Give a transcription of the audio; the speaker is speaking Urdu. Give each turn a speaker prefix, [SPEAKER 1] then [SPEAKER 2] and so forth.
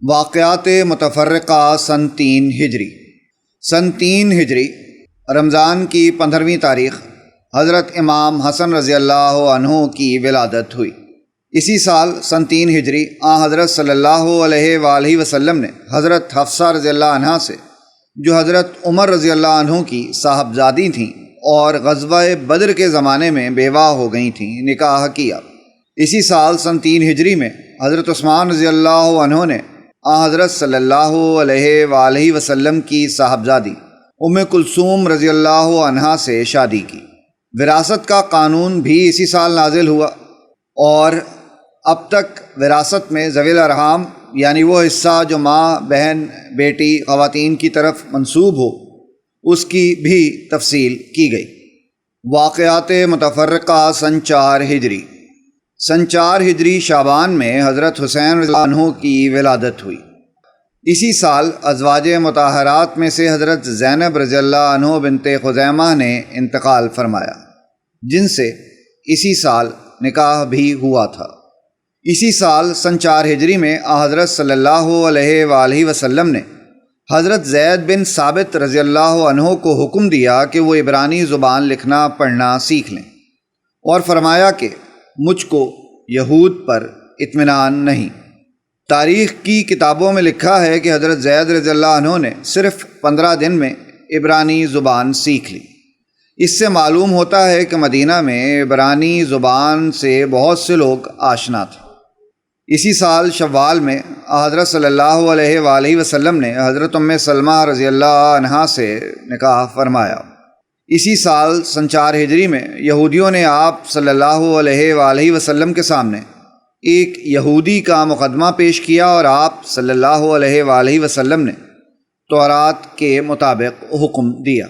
[SPEAKER 1] واقعات متفرقہ سن 3 ہجری۔ سن 3 ہجری رمضان کی 15ویں تاریخ حضرت امام حسن رضی اللہ عنہ کی ولادت ہوئی۔ اسی سال سن 3 ہجری حضرت صلی اللہ علیہ وآلہ وسلم نے حضرت حفصہ رضی اللہ عنہ سے، جو حضرت عمر رضی اللہ عنہ کی صاحبزادی تھیں اور غزوہ بدر کے زمانے میں بیوہ ہو گئی تھیں، نکاح کیا۔ اسی سال سن 3 ہجری میں حضرت عثمان رضی اللہ عنہ نے حضرت صلی اللہ علیہ وآلہ وسلم کی صاحبزادی ام کلثوم رضی اللہ عنہا سے شادی کی۔ وراثت کا قانون بھی اسی سال نازل ہوا، اور اب تک وراثت میں ذوی الارحام یعنی وہ حصہ جو ماں، بہن، بیٹی، خواتین کی طرف منسوب ہو، اس کی بھی تفصیل کی گئی۔ واقعات متفرقہ سن 4 ہجری۔ سن 4 ہجری شعبان میں حضرت حسین رضی اللہ عنہ کی ولادت ہوئی۔ اسی سال ازواج مطہرات میں سے حضرت زینب رضی اللہ عنہ بنت خزیمہ نے انتقال فرمایا، جن سے اسی سال نکاح بھی ہوا تھا۔ اسی سال سن 4 ہجری میں حضرت صلی اللہ علیہ وآلہ وسلم نے حضرت زید بن ثابت رضی اللہ عنہ کو حکم دیا کہ وہ عبرانی زبان لکھنا پڑھنا سیکھ لیں، اور فرمایا کہ مجھ کو یہود پر اطمینان نہیں۔ تاریخ کی کتابوں میں لکھا ہے کہ حضرت زید رضی اللہ عنہ نے صرف 15 دن میں عبرانی زبان سیکھ لی۔ اس سے معلوم ہوتا ہے کہ مدینہ میں عبرانی زبان سے بہت سے لوگ آشنا تھے۔ اسی سال شوال میں حضرت صلی اللہ علیہ وآلہ وسلم نے حضرت ام سلمہ رضی اللہ عنہا سے نکاح فرمایا۔ اسی سال سن 4 ہجری میں یہودیوں نے آپ صلی اللہ علیہ وآلہ وسلم کے سامنے ایک یہودی کا مقدمہ پیش کیا، اور آپ صلی اللہ علیہ وآلہ وسلم نے تورات کے مطابق حکم دیا۔